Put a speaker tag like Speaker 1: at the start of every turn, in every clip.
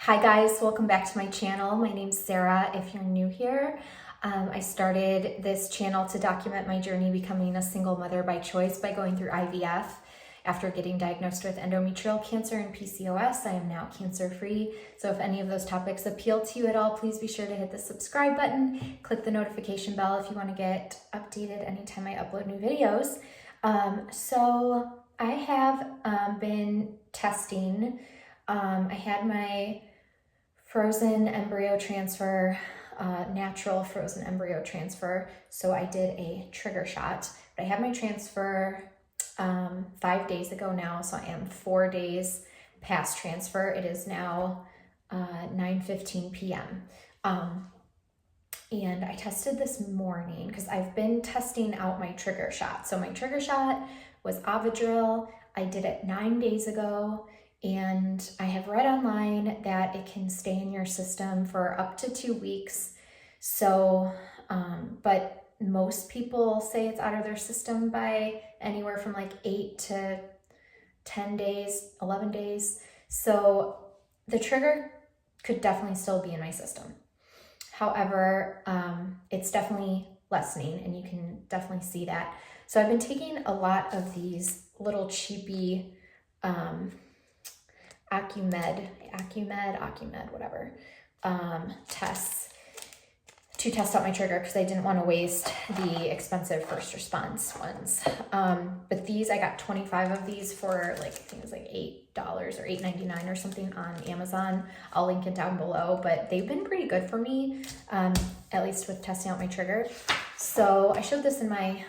Speaker 1: Hi guys, welcome back to my channel. My name's Sarah if you're new here. I started this channel to document my journey becoming a single mother by choice by going through IVF. After getting diagnosed with endometrial cancer and PCOS, I am now cancer-free. So if any of those topics appeal to you at all, please be sure to hit the subscribe button, click the notification bell if you want to get updated anytime I upload new videos. So I have been testing. I had my frozen embryo transfer, natural frozen embryo transfer. So I did a trigger shot. But I had my transfer 5 days ago now, so I am 4 days past transfer. It is now 9:15 p.m. And I tested this morning because I've been testing out my trigger shot. So my trigger shot was Ovidrel. I did it 9 days ago, and I have read online that it can stay in your system for up to 2 weeks. So, but most people say it's out of their system by anywhere from like 8 to 10 days, 11 days. So the trigger could definitely still be in my system. However, it's definitely lessening, and you can definitely see that. So I've been taking a lot of these little cheapy Acumed, whatever, tests to test out my trigger because I didn't want to waste the expensive first response ones. But these, I got 25 of these for like, I think it was like $8 or $8.99 or something on Amazon. I'll link it down below, but they've been pretty good for me, at least with testing out my trigger. So I showed this in my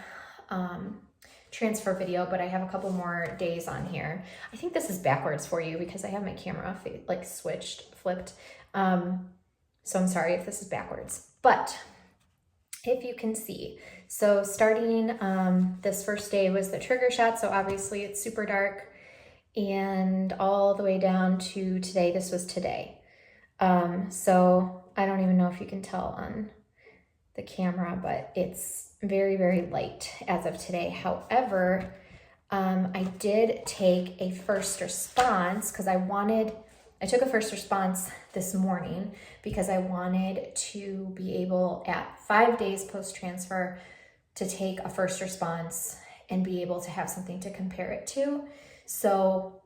Speaker 1: transfer video, but I have a couple more days on here. I think this is backwards for you because I have my camera like flipped. So I'm sorry if this is backwards. But if you can see, so starting this first day was the trigger shot. So obviously it's super dark, and all the way down to today, this was today. So I don't even know if you can tell on the camera, but it's very, very light as of today. However, I did take a first response because I took a first response this morning because I wanted to be able at 5 days post-transfer to take a first response and be able to have something to compare it to. So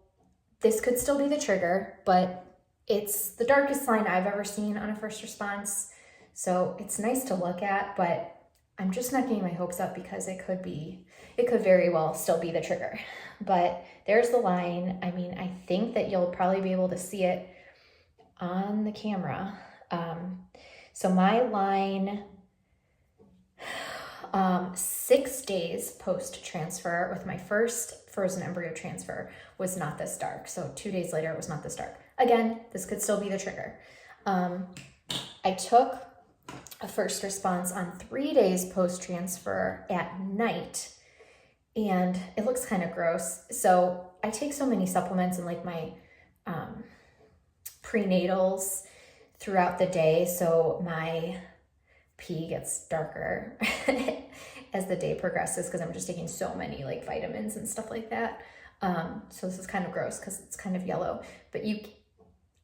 Speaker 1: this could still be the trigger, but it's the darkest line I've ever seen on a first response. So it's nice to look at, but I'm just not getting my hopes up because it could very well still be the trigger. But there's the line. I mean, I think that you'll probably be able to see it on the camera. So my line, 6 days post-transfer with my first frozen embryo transfer was not this dark. So 2 days later, it was not this dark. Again, this could still be the trigger. I took a first response on 3 days post-transfer at night, and it looks kind of gross. So I take so many supplements and like my prenatals throughout the day, so my pee gets darker as the day progresses because I'm just taking so many like vitamins and stuff like that. So this is kind of gross because it's kind of yellow, but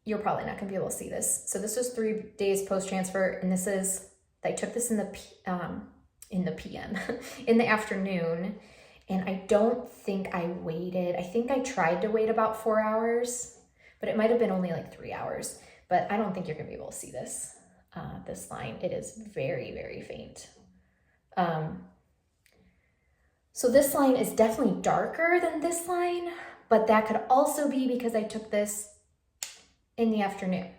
Speaker 1: you're probably not gonna be able to see this. So this was 3 days post-transfer, and I took this in the PM, in the afternoon, and I don't think I waited. I think I tried to wait about 4 hours, but it might have been only like 3 hours, but I don't think you're gonna be able to see this, this line. It is very, very faint. So this line is definitely darker than this line, but that could also be because I took this in the afternoon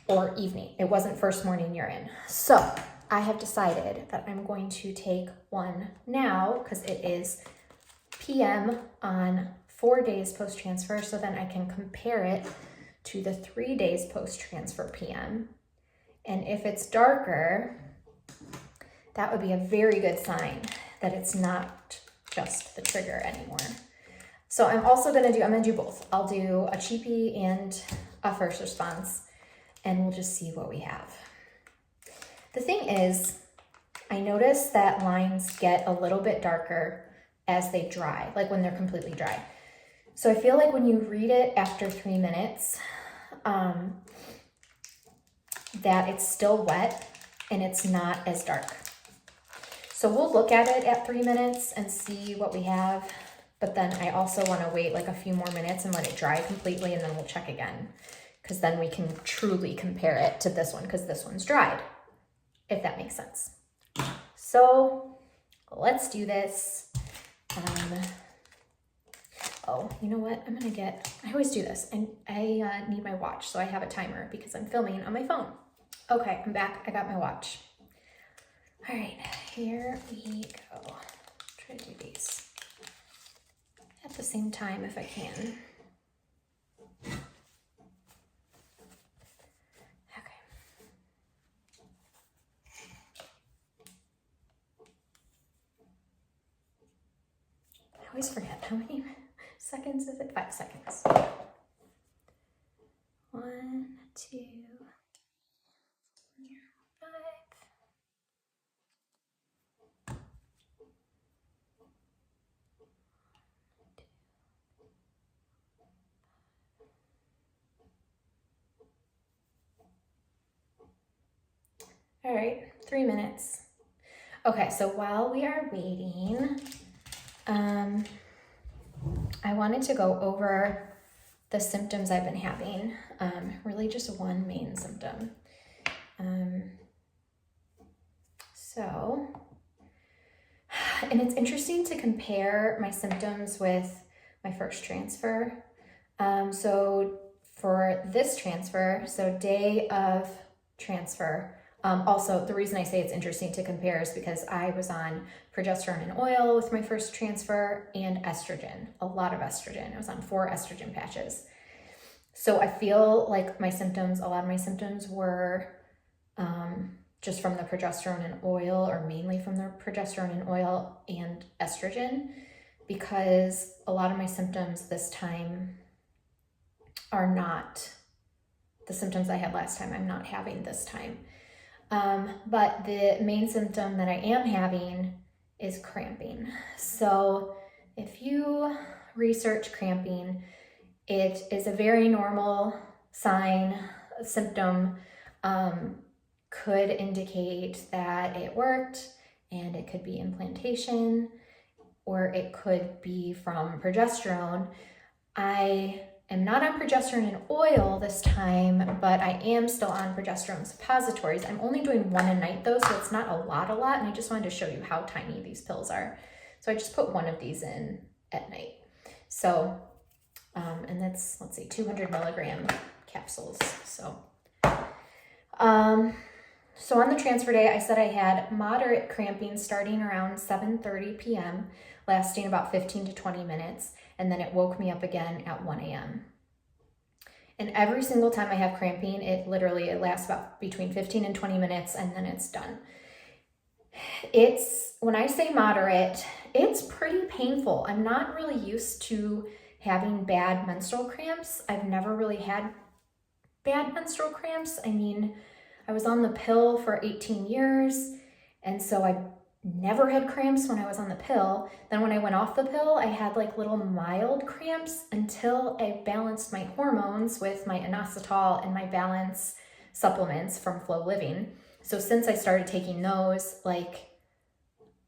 Speaker 1: or evening. It wasn't first morning urine. So I have decided that I'm going to take one now because it is PM on 4 days post-transfer, so then I can compare it to the 3 days post-transfer PM. And if it's darker, that would be a very good sign that it's not just the trigger anymore. So I'm gonna do both. I'll do a cheapie and a first response, and we'll just see what we have. The thing is, I noticed that lines get a little bit darker as they dry, like when they're completely dry. So I feel like when you read it after 3 minutes, that it's still wet and it's not as dark. So we'll look at it at 3 minutes and see what we have. But then I also want to wait like a few more minutes and let it dry completely, and then we'll check again, because then we can truly compare it to this one, because this one's dried, if that makes sense. So let's do this. Oh, you know what? I always do this. And I need my watch, so I have a timer because I'm filming on my phone. Okay, I'm back. I got my watch. All right, here we go. Try to do these at the same time if I can. Okay. I always forget how many seconds is it? 5 seconds. 1, 2, 5. All right, 3 minutes. Okay, so while we are waiting, I wanted to go over the symptoms I've been having, really just one main symptom. And it's interesting to compare my symptoms with my first transfer. So for this transfer, so day of transfer, also the reason I say it's interesting to compare is because I was on progesterone and oil with my first transfer and estrogen, a lot of estrogen. I was on 4 estrogen patches. So I feel like a lot of my symptoms were just from the progesterone and oil, or mainly from the progesterone and oil and estrogen, because a lot of my symptoms this time are not the symptoms I had last time. I'm not having this time. But the main symptom that I am having is cramping. So if you research cramping, it is a very normal symptom, could indicate that it worked, and it could be implantation, or it could be from progesterone. I am not on progesterone and oil this time, but I am still on progesterone suppositories. I'm only doing 1 a night though, so it's not a lot, and I just wanted to show you how tiny these pills are. So I just put 1 of these in at night. So, and that's, let's see, 200 milligram capsules. So on the transfer day, I said I had moderate cramping starting around 7:30 p.m., lasting about 15 to 20 minutes, and then it woke me up again at 1 a.m. And every single time I have cramping, it lasts about between 15 and 20 minutes, and then it's done. When I say moderate, it's pretty painful. I'm not really used to having bad menstrual cramps. I've never really had bad menstrual cramps. I mean, I was on the pill for 18 years, and so I never had cramps when I was on the pill. Then when I went off the pill, I had like little mild cramps until I balanced my hormones with my inositol and my balance supplements from Flow Living. So since I started taking those, like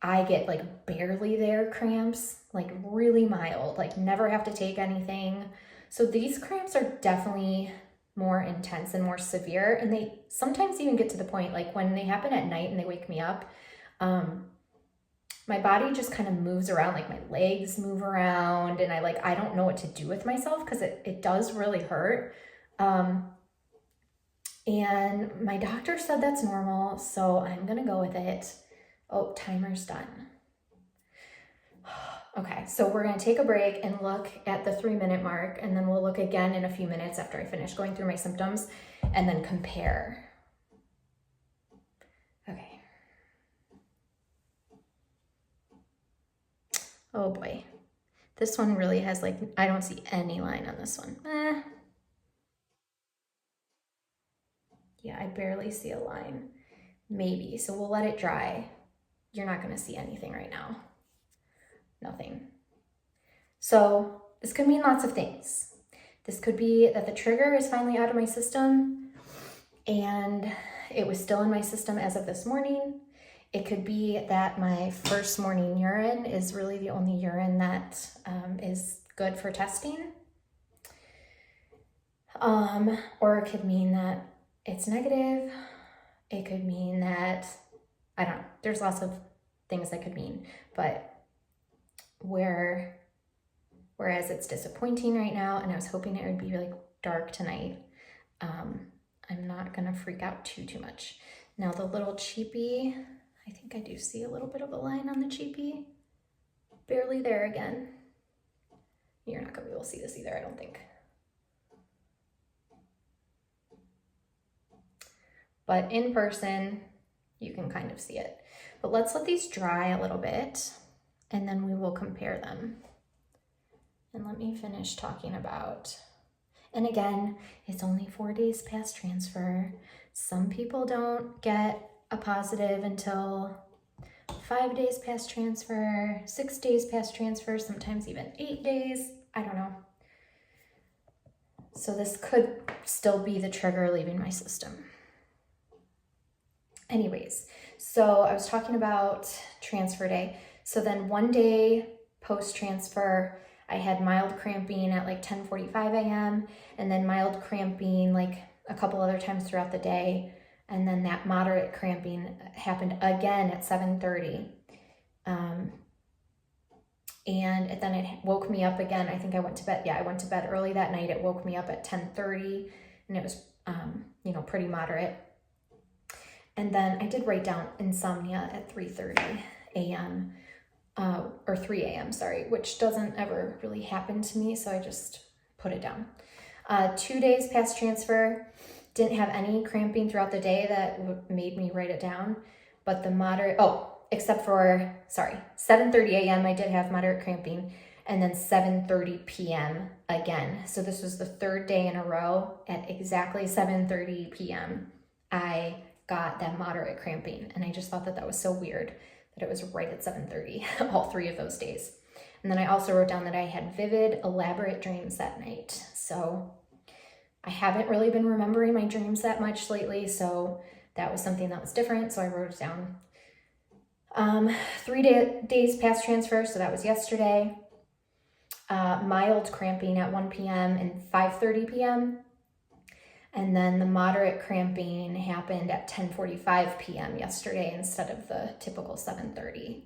Speaker 1: I get like barely there cramps, like really mild, like never have to take anything. So these cramps are definitely more intense and more severe, and they sometimes even get to the point like when they happen at night and they wake me up, my body just kind of moves around, like my legs move around, and I don't know what to do with myself because it does really hurt. And my doctor said that's normal, so I'm gonna go with it. Oh, timer's done. Okay, so we're gonna take a break and look at the 3-minute mark, and then we'll look again in a few minutes after I finish going through my symptoms and then compare. Okay. Oh boy. This one really has I don't see any line on this one. Yeah, I barely see a line. Maybe, so we'll let it dry. You're not gonna see anything right now. Nothing. So this could mean lots of things. This could be that the trigger is finally out of my system and it was still in my system as of this morning. It could be that my first morning urine is really the only urine that is good for testing. Or it could mean that it's negative. It could mean that, I don't know, there's lots of things that could mean, but whereas it's disappointing right now, and I was hoping it would be like dark tonight, I'm not gonna freak out too much. Now the little cheapie, I think I do see a little bit of a line on the cheapie, barely there again. You're not gonna be able to see this either, I don't think. But in person, you can kind of see it. But let's let these dry a little bit and then we will compare them. And let me finish talking about, and again, it's only 4 days past transfer. Some people don't get a positive until 5 days past transfer, 6 days past transfer, sometimes even 8 days, I don't know. So this could still be the trigger leaving my system. Anyways, so I was talking about transfer day. So then 1 day post-transfer, I had mild cramping at like 10:45 a.m. and then mild cramping like a couple other times throughout the day. And then that moderate cramping happened again at 7:30. And then it woke me up again. I think I went to bed. Yeah, I went to bed early that night. It woke me up at 10:30 and it was, pretty moderate. And then I did write down insomnia at 3:30 a.m. Or 3 a.m., sorry, which doesn't ever really happen to me, so I just put it down. 2 days past transfer, didn't have any cramping throughout the day that made me write it down, but the moderate, except for, 7:30 a.m. I did have moderate cramping, and then 7:30 p.m. again. So this was the third day in a row at exactly 7:30 p.m. I got that moderate cramping, and I just thought that was so weird that it was right at 7:30 all 3 of those days. And then I also wrote down that I had vivid, elaborate dreams that night. So I haven't really been remembering my dreams that much lately, so that was something that was different, so I wrote it down. 3 days past transfer, so that was yesterday. Mild cramping at 1 p.m. and 5:30 p.m. And then the moderate cramping happened at 10:45 p.m. yesterday instead of the typical 7:30.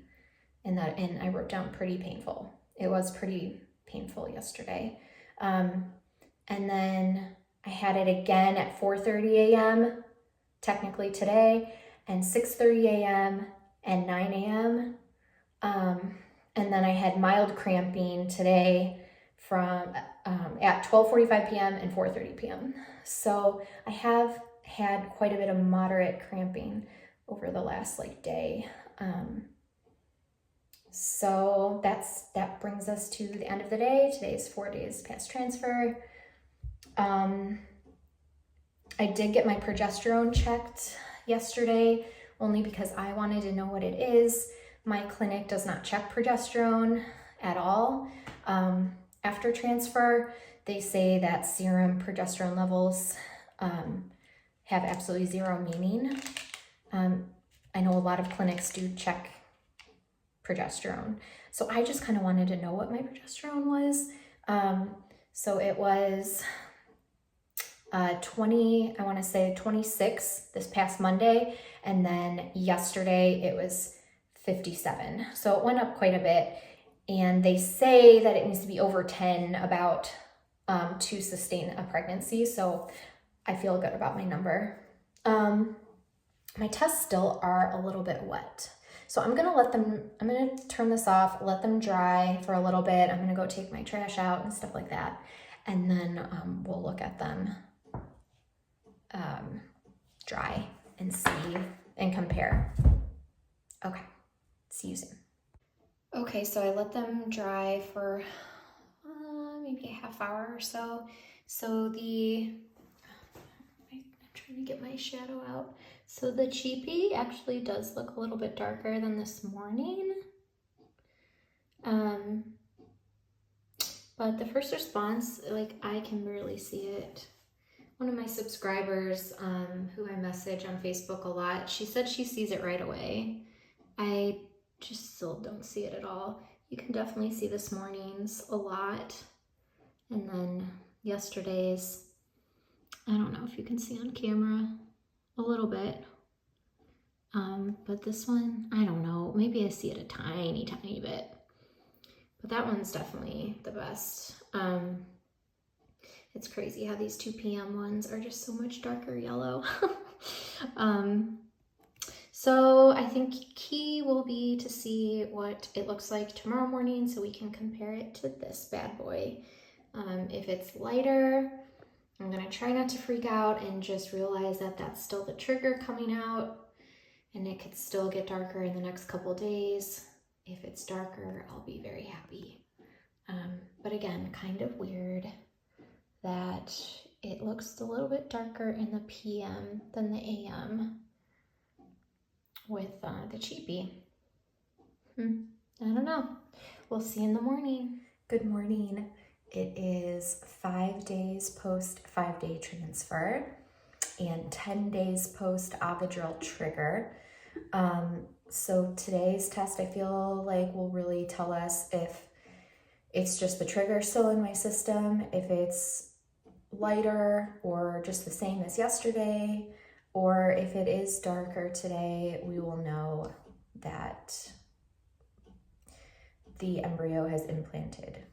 Speaker 1: And I wrote down pretty painful. It was pretty painful yesterday. And then I had it again at 4:30 a.m. technically today, and 6:30 a.m. and 9 a.m. And then I had mild cramping today from at 12:45 p.m. and 4:30 p.m. So I have had quite a bit of moderate cramping over the last day. So that brings us to the end of the day. Today is 4 days past transfer. I did get my progesterone checked yesterday only because I wanted to know what it is. My clinic does not check progesterone at all. After transfer, they say that serum progesterone levels have absolutely zero meaning. I know a lot of clinics do check progesterone. So I just kind of wanted to know what my progesterone was. So it was 26 this past Monday, and then yesterday it was 57. So it went up quite a bit, and they say that it needs to be over 10 to sustain a pregnancy. So I feel good about my number. My tests still are a little bit wet. So I'm gonna turn this off, let them dry for a little bit. I'm gonna go take my trash out and stuff like that. And then we'll look at them dry and see and compare. Okay, see you soon. Okay, so I let them dry for maybe a half hour or so. So I'm trying to get my shadow out. So the cheapie actually does look a little bit darker than this morning. But the first response, like, I can barely see it. One of my subscribers, who I message on Facebook a lot, she said she sees it right away. I just still don't see it at all. You can definitely see this morning's a lot. And then yesterday's, I don't know if you can see on camera, a little bit. But this one, I don't know, maybe I see it a tiny, tiny bit. But that one's definitely the best. It's crazy how these 2 p.m. ones are just so much darker yellow. So I think key will be to see what it looks like tomorrow morning so we can compare it to this bad boy. If it's lighter, I'm gonna try not to freak out and just realize that that's still the trigger coming out, and it could still get darker in the next couple days. If it's darker, I'll be very happy. But again, kind of weird that it looks a little bit darker in the PM than the AM with the cheapie. I don't know. We'll see in the morning. Good morning. It is 5 days post 5-day transfer and 10 days post Ovidrel trigger. So today's test, I feel like, will really tell us if it's just the trigger still in my system, if it's lighter or just the same as yesterday, or if it is darker today, we will know that the embryo has implanted,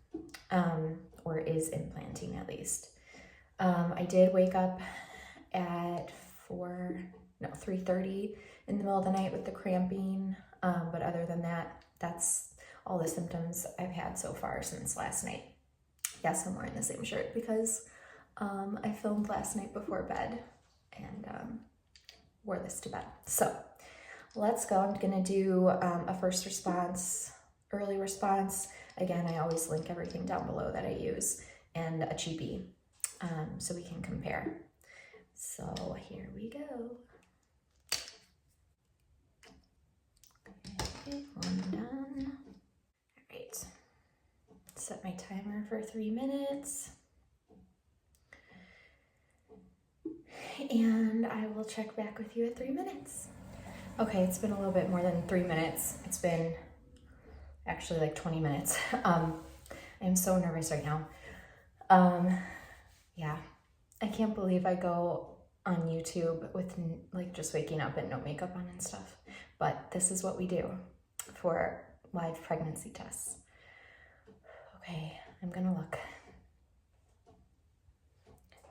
Speaker 1: or is implanting at least. I did wake up at 3:30 in the middle of the night with the cramping, but other than that, that's all the symptoms I've had so far since last night. Yes, I'm wearing the same shirt because I filmed last night before bed and wore this to bed. So let's go. I'm gonna do a first response, early response. Again, I always link everything down below that I use, and a cheapie, so we can compare. So here we go. Okay, one done. All right, set my timer for 3 minutes. And I will check back with you at 3 minutes. Okay, it's been a little bit more than 3 minutes. It's been actually like 20 minutes. I'm so nervous right now. Yeah, I can't believe I go on YouTube with like just waking up and no makeup on and stuff. But this is what we do for live pregnancy tests. Okay, I'm gonna look.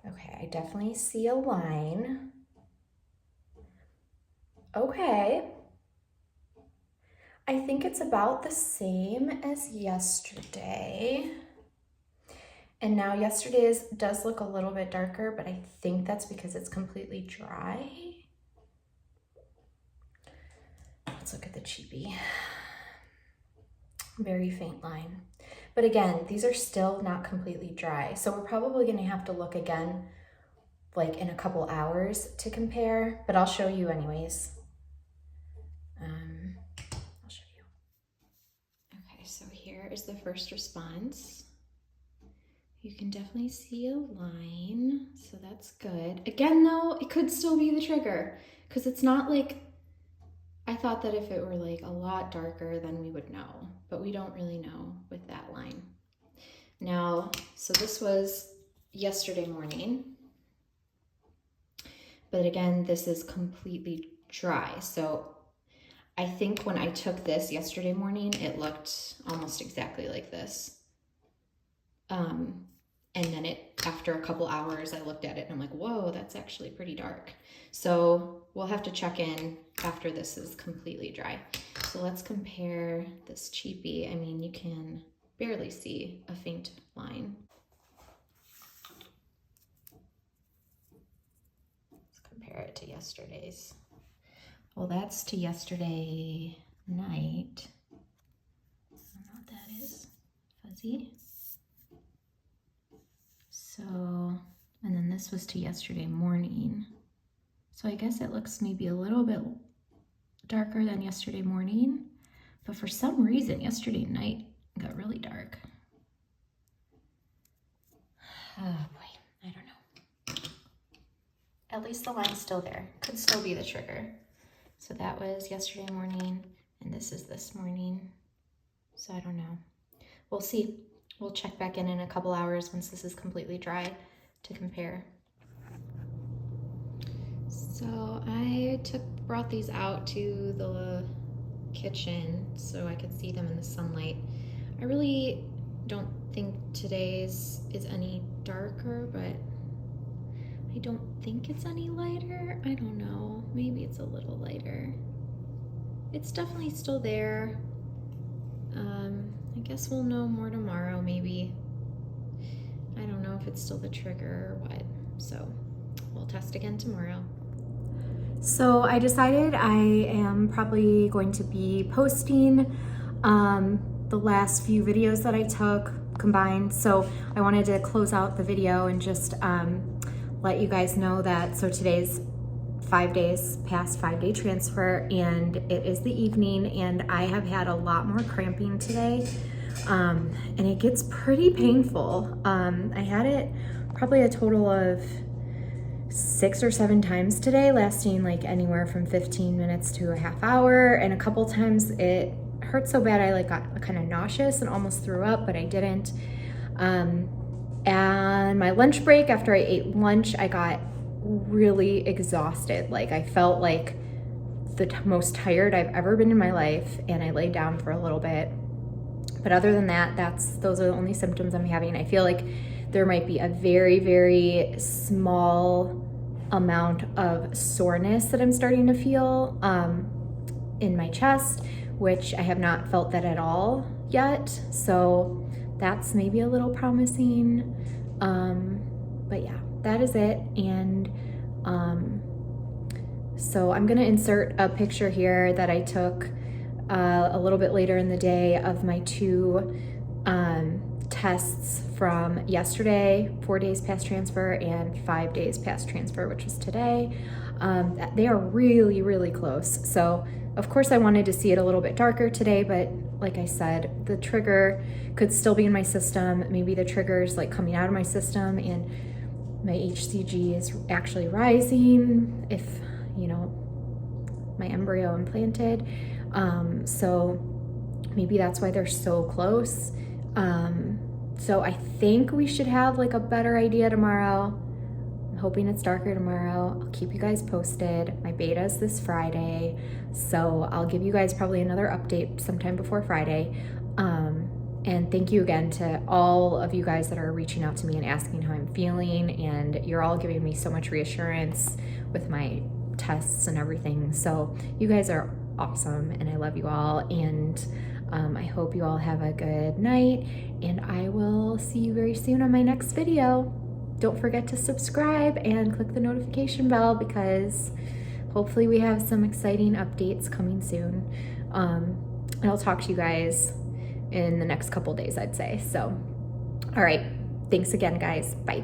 Speaker 1: Okay, I definitely see a line. Okay. I think it's about the same as yesterday. And now yesterday's does look a little bit darker, but I think that's because it's completely dry. Let's look at the cheapie. Very faint line. But again, these are still not completely dry. So we're probably gonna have to look again like in a couple hours to compare, but I'll show you anyways. I'll show you. Okay, so here is the first response. You can definitely see a line, so that's good. Again though, it could still be the trigger because it's not like, I thought that if it were like a lot darker, then we would know, but we don't really know with that line. Now, so this was yesterday morning, but again, this is completely dry. So I think when I took this yesterday morning, it looked almost exactly like this. And then after a couple hours, I looked at it and I'm like, whoa, that's actually pretty dark. So we'll have to check in after this is completely dry. So let's compare this cheapie. I mean, you can barely see a faint line. Let's compare it to yesterday's. Well, that's to yesterday night. I don't know what that is. Fuzzy. So, and then this was to yesterday morning. So I guess it looks maybe a little bit darker than yesterday morning, but for some reason yesterday night got really dark. Oh boy, I don't know. At least the line's still there. Could still be the trigger. So that was yesterday morning, and this is this morning. So I don't know. We'll see. We'll check back in a couple hours once this is completely dry to compare. So I brought these out to the kitchen so I could see them in the sunlight. I really don't think today's is any darker, but I don't think it's any lighter. I don't know. Maybe it's a little lighter. It's definitely still there. I guess we'll know more tomorrow, maybe. I don't know if it's still the trigger or what. So we'll test again tomorrow. So I decided I am probably going to be posting the last few videos that I took combined. So I wanted to close out the video and just let you guys know that, so today's 5 days past 5-day transfer, and it is the evening, and I have had a lot more cramping today, and it gets pretty painful. I had it probably a total of 6 or 7 times today, lasting like anywhere from 15 minutes to a half hour, and a couple times it hurt so bad I got kind of nauseous and almost threw up, but I didn't. And my lunch break, after I ate lunch, I got really exhausted. Like, I felt like the most tired I've ever been in my life, and I laid down for a little bit. But other than that, those are the only symptoms I'm having. I feel like there might be a very, very small amount of soreness that I'm starting to feel in my chest, which I have not felt that at all yet. So that's maybe a little promising. But yeah, that is it. And so I'm gonna insert a picture here that I took a little bit later in the day of my 2 tests from yesterday, 4 days past transfer, and 5 days past transfer, which was today. They are really, really close. So of course I wanted to see it a little bit darker today, but like I said, the trigger could still be in my system. Maybe the trigger's like coming out of my system and my HCG is actually rising if, you know, my embryo implanted. So maybe that's why they're so close. So I think we should have like a better idea tomorrow. I'm hoping it's darker tomorrow. I'll keep you guys posted. My beta is this Friday, so I'll give you guys probably another update sometime before Friday. And thank you again to all of you guys that are reaching out to me and asking how I'm feeling, and you're all giving me so much reassurance with my tests and everything. So you guys are awesome, and I love you all, and I hope you all have a good night, and I will see you very soon on my next video. Don't forget to subscribe and click the notification bell, because hopefully we have some exciting updates coming soon. And I'll talk to you guys in the next couple days, I'd say. So, all right. Thanks again, guys. Bye.